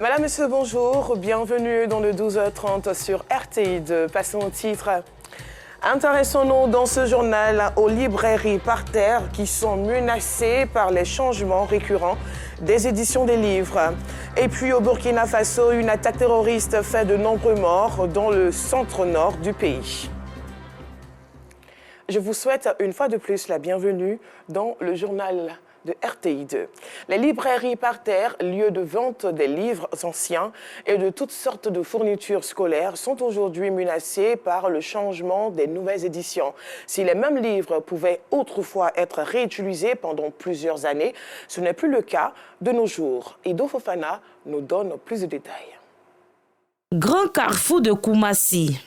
Madame, Monsieur, bonjour. Bienvenue dans le 12h30 sur RTI2. Passons au titre. Intéressons-nous dans ce journal aux librairies par terre qui sont menacées par les changements récurrents des éditions des livres. Et puis au Burkina Faso, une attaque terroriste fait de nombreux morts dans le centre-nord du pays. Je vous souhaite une fois de plus la bienvenue dans le journal de RTI2. Les librairies par terre, lieux de vente des livres anciens et de toutes sortes de fournitures scolaires, sont aujourd'hui menacées par le changement des nouvelles éditions. Si les mêmes livres pouvaient autrefois être réutilisés pendant plusieurs années, ce n'est plus le cas de nos jours. Ido Fofana nous donne plus de détails. Grand carrefour de Koumassi.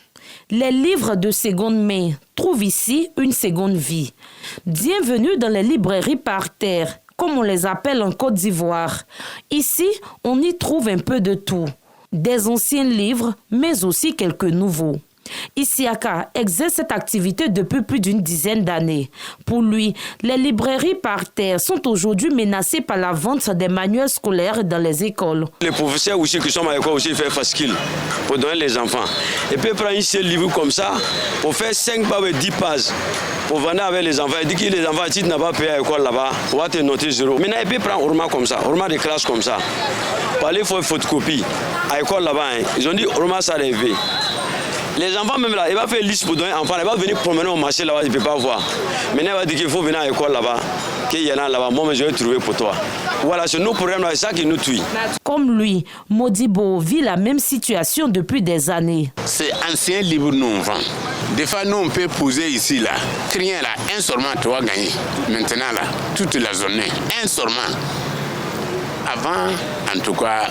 Les livres de seconde main trouvent ici une seconde vie. Bienvenue dans les librairies par terre, comme on les appelle en Côte d'Ivoire. Ici, on y trouve un peu de tout. Des anciens livres, mais aussi quelques nouveaux. Isiaka exerce cette activité depuis plus d'une dizaine d'années. Pour lui, les librairies par terre sont aujourd'hui menacées par la vente des manuels scolaires dans les écoles. Les professeurs aussi qui sont à l'école aussi font facile pour donner les enfants. Et puis prendre un livre comme ça pour faire 5 pages ou 10 pages pour vendre avec les enfants. Il dit que les enfants, si tu n'as pas payé à l'école là-bas, on va te noter 0. Maintenant, il peut prendre Orma comme ça, Orma de classe comme ça. Pour aller faire photocopie à l'école là-bas, ils ont dit Orma ça rêvé. Les enfants même là, il va faire liste pour donner un enfant, il va venir promener au marché là-bas, il ne peut pas voir. Maintenant, il va dire qu'il faut venir à l'école là-bas, qu'il y en a là-bas, moi je vais trouver pour toi. Voilà, c'est nos problèmes là, c'est ça qui nous tue. Comme lui, Modibo vit la même situation depuis des années. C'est ancien livre nous on vend. Des fois, nous on peut poser ici là, rien là, un seulement tu vas gagner. Maintenant là, toute la journée, un seulement. Avant, en tout cas,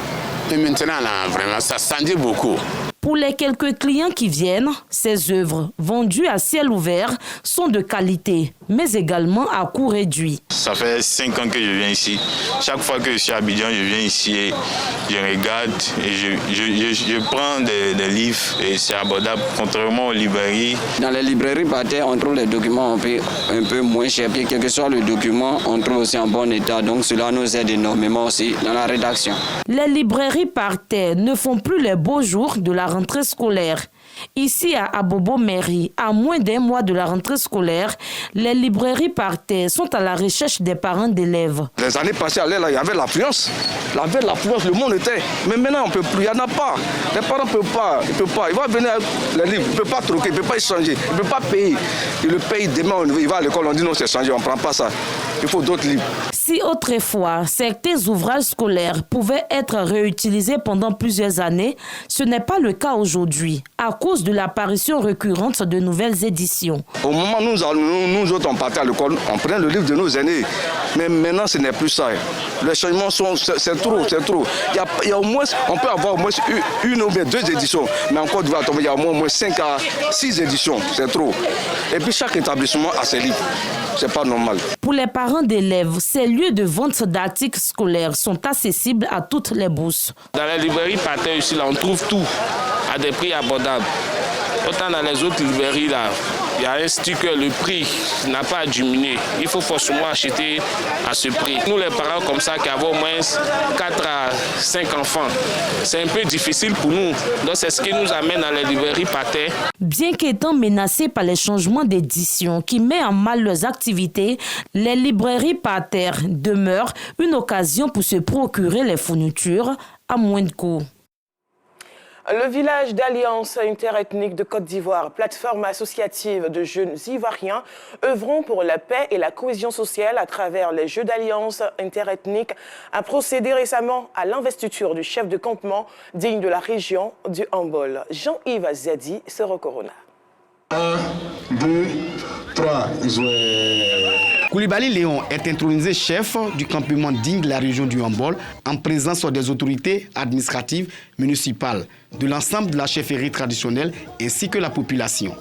mais maintenant là, vraiment, ça s'endit beaucoup. Pour les quelques clients qui viennent, ces œuvres vendues à ciel ouvert sont de qualité, mais également à coût réduit. Ça fait 5 ans que je viens ici. Chaque fois que je suis à Abidjan, je viens ici et je regarde et je prends des livres et c'est abordable, contrairement aux librairies. Dans les librairies par terre, on trouve les documents un peu moins chers. Puis quel que soit le document, on trouve aussi en bon état. Donc cela nous aide énormément aussi dans la rédaction. Les librairies par terre ne font plus les beaux jours de la rentrée scolaire. Ici à Abobo Mairie, à moins d'un mois de la rentrée scolaire, les librairies par terre sont à la recherche des parents d'élèves. Les années passées, il y avait l'affluence. Le monde était. Mais maintenant, on ne peut plus, il n'y en a pas. Les parents ne peuvent pas. Il va venir avec les livres, il ne peut pas troquer, il ne peut pas échanger, il ne peut pas payer. Il le paye demain, il va à l'école, on dit non, c'est changé, on ne prend pas ça. Il faut d'autres livres. Si autrefois, certains ouvrages scolaires pouvaient être réutilisés pendant plusieurs années, ce n'est pas le cas aujourd'hui, à cause de l'apparition récurrente de nouvelles éditions. Au moment où nous autres, on partait à l'école, on prenait le livre de nos aînés. Mais maintenant, ce n'est plus ça. Les changements c'est trop. Il y a au moins, on peut avoir au moins une ou bien 2 éditions. Mais en Côte d'Ivoire, il y a au moins 5 à 6 éditions. C'est trop. Et puis chaque établissement a ses livres. C'est pas normal. Pour les parents d'élèves, ces lieux de vente d'articles scolaires sont accessibles à toutes les bourses. Dans les librairies par terre ici, là, on trouve tout à des prix abordables. Autant dans les autres librairies, là, il y a un sticker, le prix n'a pas diminué. Il faut forcément acheter à ce prix. Nous, les parents comme ça, qui avons au moins 4 à 5 enfants, c'est un peu difficile pour nous. Donc, c'est ce qui nous amène dans les librairies par terre. Bien qu'étant menacés par les changements d'édition qui met en mal leurs activités, les librairies par terre demeurent une occasion pour se procurer les fournitures à moins de coûts. Le village d'Alliance interethnique de Côte d'Ivoire, plateforme associative de jeunes ivoiriens, œuvrant pour la paix et la cohésion sociale à travers les Jeux d'Alliance interethnique, a procédé récemment à l'investiture du chef de campement digne de la région du Hambol. Jean-Yves Zadi, Sero Corona. 1, 2, 3, Koulibaly Léon est intronisé chef du campement digne de la région du Hambol en présence des autorités administratives municipales, de l'ensemble de la chefferie traditionnelle ainsi que la population.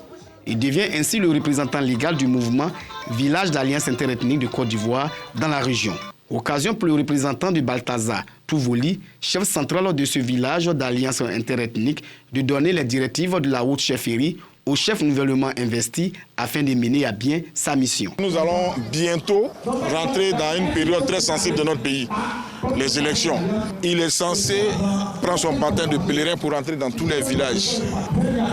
Il devient ainsi le représentant légal du mouvement Village d'Alliance interethnique de Côte d'Ivoire dans la région. Occasion pour le représentant de Balthazar Touvoli, chef central de ce village d'Alliance interethnique, de donner les directives de la haute chefferie au chef nouvellement investi afin de mener à bien sa mission. Nous allons bientôt rentrer dans une période très sensible de notre pays, les élections. Il est censé prendre son bâton de pèlerin pour entrer dans tous les villages,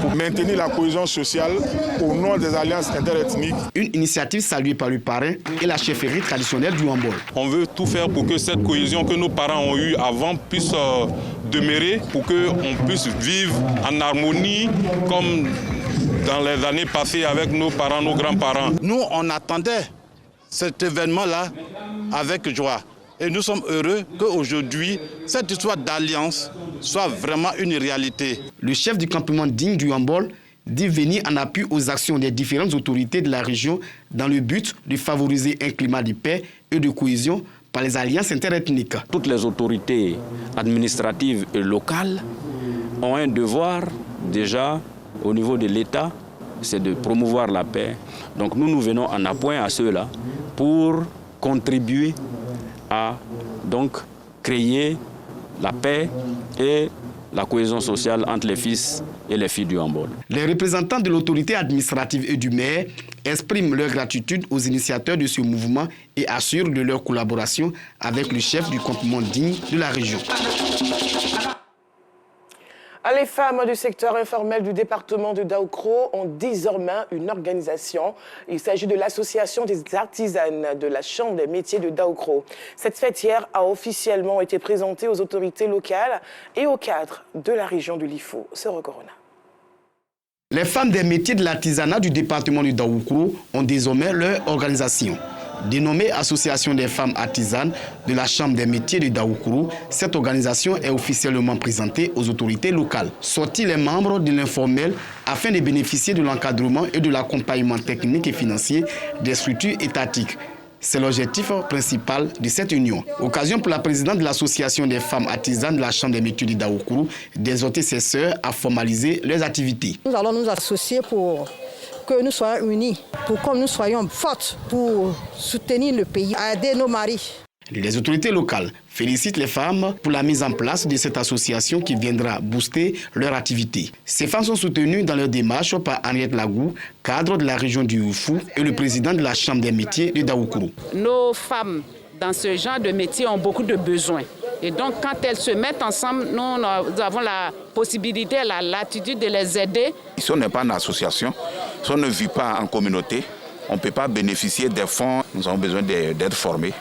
pour maintenir la cohésion sociale au nom des alliances interethniques. Une initiative saluée par le parrain et la chefferie traditionnelle du Huambol. On veut tout faire pour que cette cohésion que nos parents ont eue avant puisse demeurer, pour qu'on puisse vivre en harmonie comme dans les années passées avec nos parents, nos grands-parents. Nous, on attendait cet événement-là avec joie. Et nous sommes heureux qu'aujourd'hui, cette histoire d'alliance soit vraiment une réalité. Le chef du campement digne du Huambol dit venir en appui aux actions des différentes autorités de la région dans le but de favoriser un climat de paix et de cohésion par les alliances interethniques. Toutes les autorités administratives et locales ont un devoir déjà au niveau de l'État, c'est de promouvoir la paix. Donc nous venons en appoint à ceux-là pour contribuer à donc créer la paix et la cohésion sociale entre les fils et les filles du Huambol. Les représentants de l'autorité administrative et du maire expriment leur gratitude aux initiateurs de ce mouvement et assurent de leur collaboration avec le chef du campement digne de la région. Les femmes du secteur informel du département de Daoukro ont désormais une organisation. Il s'agit de l'association des artisanes de la Chambre des métiers de Daoukro. Cette fêtière a officiellement été présentée aux autorités locales et aux cadres de la région du Lifou. Sœur Corona. Les femmes des métiers de l'artisanat du département de Daoukro ont désormais leur organisation. Dénommée Association des femmes artisanes de la Chambre des métiers de Daoukro, cette organisation est officiellement présentée aux autorités locales. Sortis les membres de l'informel afin de bénéficier de l'encadrement et de l'accompagnement technique et financier des structures étatiques. C'est l'objectif principal de cette union. Occasion pour la présidente de l'Association des femmes artisanes de la Chambre des métiers de Daoukro d'exhorter ses sœurs à formaliser leurs activités. Nous allons nous associer pour que nous soyons unis, pour que nous soyons fortes, pour soutenir le pays, aider nos maris. Les autorités locales félicitent les femmes pour la mise en place de cette association qui viendra booster leur activité. Ces femmes sont soutenues dans leur démarche par Henriette Lagou, cadre de la région du Oufou et le président de la Chambre des métiers de Daoukro. Nos femmes dans ce genre de métier ont beaucoup de besoins. Et donc, quand elles se mettent ensemble, nous avons la possibilité, la latitude de les aider. Si on n'est pas une association, si on ne vit pas en communauté, on ne peut pas bénéficier des fonds. Nous avons besoin d'être formés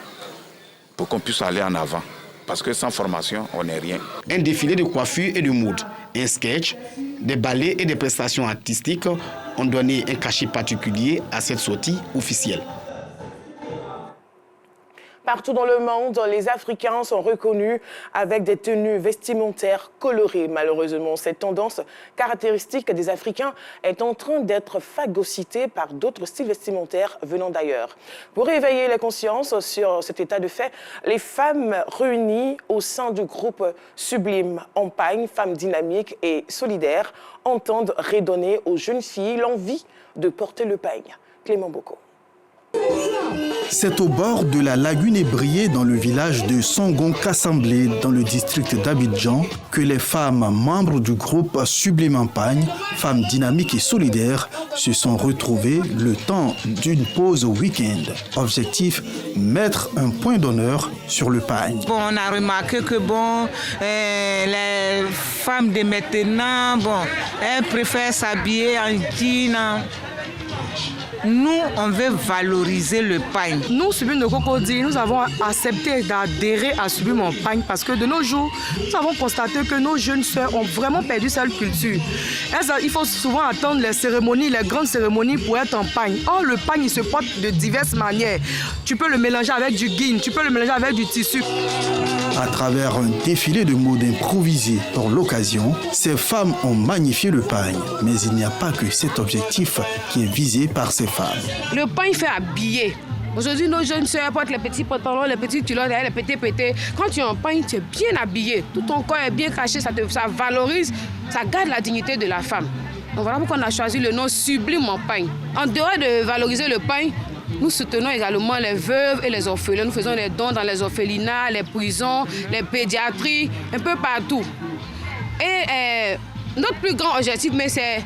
pour qu'on puisse aller en avant. Parce que sans formation, on n'est rien. Un défilé de coiffure et de mode, un sketch, des ballets et des prestations artistiques ont donné un cachet particulier à cette sortie officielle. Partout dans le monde, les Africains sont reconnus avec des tenues vestimentaires colorées. Malheureusement, cette tendance caractéristique des Africains est en train d'être phagocytée par d'autres styles vestimentaires venant d'ailleurs. Pour éveiller les consciences sur cet état de fait, les femmes réunies au sein du groupe Sublime Empagne, femmes dynamiques et solidaires, entendent redonner aux jeunes filles l'envie de porter le peigne. Clément Boko. C'est au bord de la lagune ébriée dans le village de Songon-Kassamblé, dans le district d'Abidjan, que les femmes membres du groupe Sublime Empagne, femmes dynamiques et solidaires, se sont retrouvées le temps d'une pause week-end. Objectif, mettre un point d'honneur sur le pagne. Bon, on a remarqué que les femmes de maintenant, elles préfèrent s'habiller en jean. Nous, on veut valoriser le pagne. Nous, Sublime de Cocody, nous avons accepté d'adhérer à Sublime Empagne parce que de nos jours, nous avons constaté que nos jeunes sœurs ont vraiment perdu cette culture. Il faut souvent attendre les cérémonies, les grandes cérémonies pour être en pagne. Or, le pagne, il se porte de diverses manières. Tu peux le mélanger avec du guine, tu peux le mélanger avec du tissu. À travers un défilé de mode improvisé pour l'occasion, ces femmes ont magnifié le pagne. Mais il n'y a pas que cet objectif qui est visé par ces femmes. Le pagne fait habiller. Aujourd'hui, nos jeunes sœurs portent les petits pantalons, les petits culottes, les petits pétés. Quand tu es en pagne, tu es bien habillé. Tout ton corps est bien caché, ça valorise, ça garde la dignité de la femme. Donc voilà pourquoi on a choisi le nom Sublime Empagne. En dehors de valoriser le pagne, nous soutenons également les veuves et les orphelins. Nous faisons des dons dans les orphelinats, les prisons, les pédiatries, un peu partout. Et notre plus grand objectif, mais c'est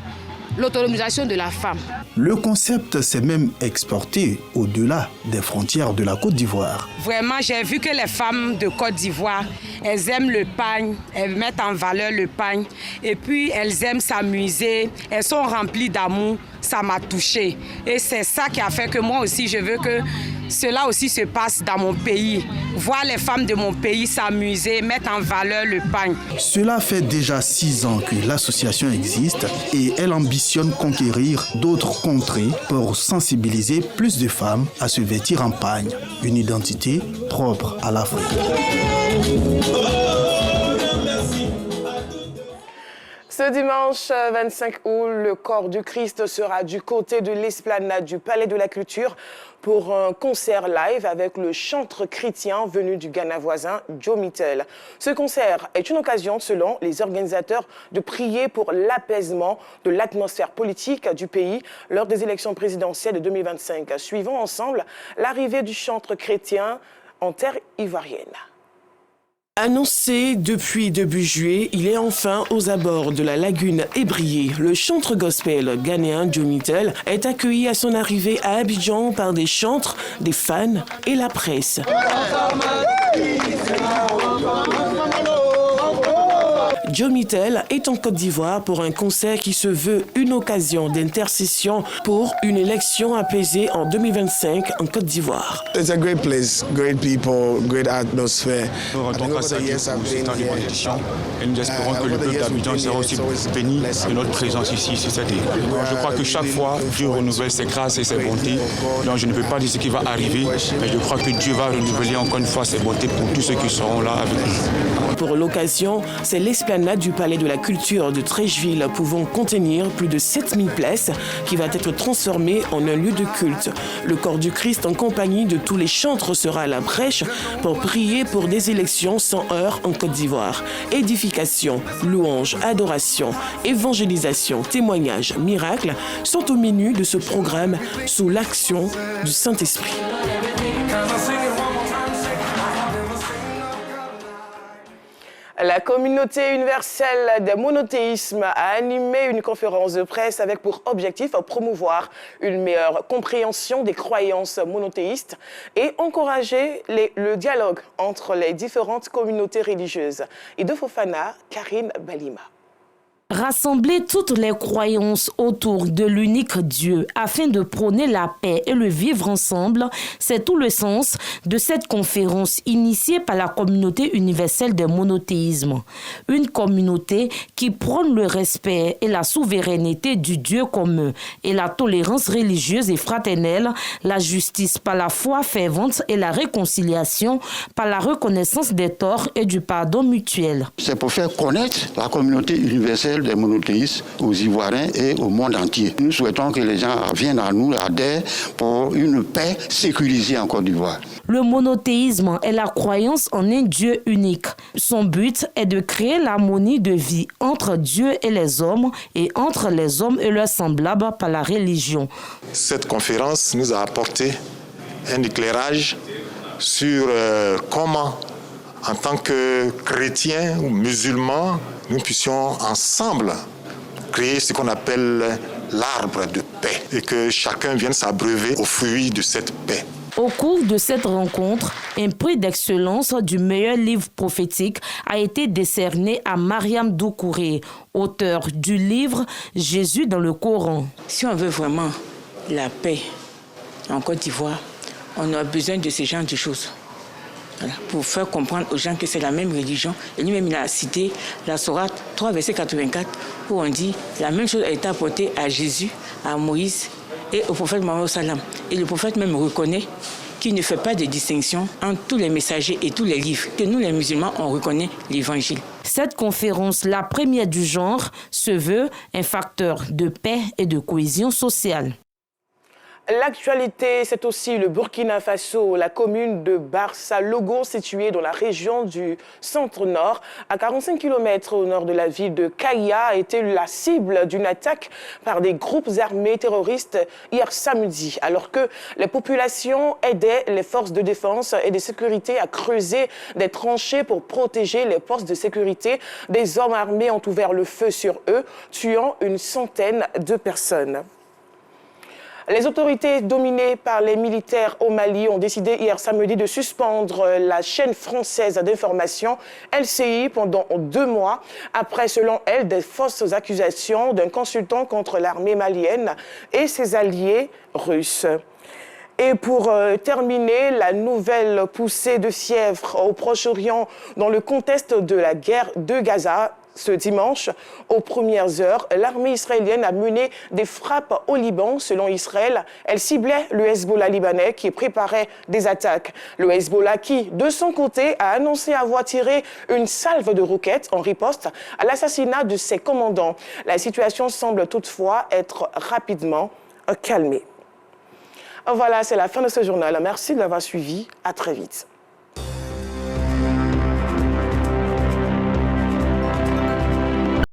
l'autonomisation de la femme. Le concept s'est même exporté au-delà des frontières de la Côte d'Ivoire. Vraiment, j'ai vu que les femmes de Côte d'Ivoire, elles aiment le pagne, elles mettent en valeur le pagne et puis elles aiment s'amuser, elles sont remplies d'amour, ça m'a touchée. Et c'est ça qui a fait que moi aussi, je veux que cela aussi se passe dans mon pays. Voir les femmes de mon pays s'amuser, mettre en valeur le pagne. Cela fait déjà 6 ans que l'association existe et elle ambitionne conquérir d'autres contrées pour sensibiliser plus de femmes à se vêtir en pagne, une identité propre à l'Afrique. Ce dimanche 25 août, le corps du Christ sera du côté de l'esplanade du Palais de la Culture pour un concert live avec le chanteur chrétien venu du Ghana voisin, Joe Mittel. Ce concert est une occasion, selon les organisateurs, de prier pour l'apaisement de l'atmosphère politique du pays lors des élections présidentielles de 2025. Suivons ensemble l'arrivée du chanteur chrétien en terre ivoirienne. Annoncé depuis début juillet, il est enfin aux abords de la lagune ébriée. Le chanteur gospel ghanéen Joe Mittel est accueilli à son arrivée à Abidjan par des chantres, des fans et la presse. Joe Mittel est en Côte d'Ivoire pour un concert qui se veut une occasion d'intercession pour une élection apaisée en 2025 en Côte d'Ivoire. It's a great place, great people, great atmosphere. Nous rendons grâce à Dieu pour ce temps de bénédiction et nous espérons que le peuple d'Abidjan sera aussi béni de notre présence ici sur cette île. Je crois que chaque fois, Dieu renouvelle ses grâces et ses bontés. Donc je ne peux pas dire ce qui va arriver, mais je crois que Dieu va renouveler encore une fois ses bontés pour tous ceux qui seront là avec nous. Pour l'occasion, c'est l'esplanade du Palais de la Culture de Treichville pouvant contenir plus de 7000 places qui va être transformée en un lieu de culte. Le corps du Christ en compagnie de tous les chantres sera à la brèche pour prier pour des élections sans heurts en Côte d'Ivoire. Édification, louange, adoration, évangélisation, témoignages, miracles sont au menu de ce programme sous l'action du Saint-Esprit. La communauté universelle des monothéismes a animé une conférence de presse avec pour objectif promouvoir une meilleure compréhension des croyances monothéistes et encourager le dialogue entre les différentes communautés religieuses. Ido Fofana, Karine Balima. Rassembler toutes les croyances autour de l'unique Dieu afin de prôner la paix et le vivre ensemble, c'est tout le sens de cette conférence initiée par la communauté universelle des monothéismes. Une communauté qui prône le respect et la souveraineté du Dieu commun et la tolérance religieuse et fraternelle, la justice par la foi fervente et la réconciliation par la reconnaissance des torts et du pardon mutuel. C'est pour faire connaître la communauté universelle des monothéistes aux Ivoiriens et au monde entier. Nous souhaitons que les gens viennent à nous, adhèrent pour une paix sécurisée en Côte d'Ivoire. Le monothéisme est la croyance en un Dieu unique. Son but est de créer l'harmonie de vie entre Dieu et les hommes et entre les hommes et leurs semblables par la religion. Cette conférence nous a apporté un éclairage sur comment, en tant que chrétiens ou musulmans, nous puissions ensemble créer ce qu'on appelle l'arbre de paix et que chacun vienne s'abreuver aux fruits de cette paix. Au cours de cette rencontre, un prix d'excellence du meilleur livre prophétique a été décerné à Mariam Doucouré, auteur du livre « Jésus dans le Coran ». Si on veut vraiment la paix en Côte d'Ivoire, on a besoin de ce genre de choses. Voilà, pour faire comprendre aux gens que c'est la même religion. Et lui-même, il a cité la Sourate 3, verset 84, où on dit la même chose a été apportée à Jésus, à Moïse et au prophète Mohammed Salam. Et le prophète même reconnaît qu'il ne fait pas de distinction entre tous les messagers et tous les livres, que nous, les musulmans, on reconnaît l'évangile. Cette conférence, la première du genre, se veut un facteur de paix et de cohésion sociale. L'actualité, c'est aussi le Burkina Faso. La commune de Barça Logo, située dans la région du centre-nord, à 45 km au nord de la ville de Kaya, a été la cible d'une attaque par des groupes armés terroristes hier samedi, alors que les populations aidaient les forces de défense et de sécurité à creuser des tranchées pour protéger les postes de sécurité. Des hommes armés ont ouvert le feu sur eux, tuant une centaine de personnes. Les autorités dominées par les militaires au Mali ont décidé hier samedi de suspendre la chaîne française d'information LCI pendant 2 mois, après, selon elle, des fausses accusations d'un consultant contre l'armée malienne et ses alliés russes. Et pour terminer, la nouvelle poussée de fièvre au Proche-Orient dans le contexte de la guerre de Gaza. Ce dimanche, aux premières heures, l'armée israélienne a mené des frappes au Liban. Selon Israël, elle ciblait le Hezbollah libanais qui préparait des attaques. Le Hezbollah qui, de son côté, a annoncé avoir tiré une salve de roquettes en riposte à l'assassinat de ses commandants. La situation semble toutefois être rapidement calmée. Voilà, c'est la fin de ce journal. Merci de l'avoir suivi. À très vite.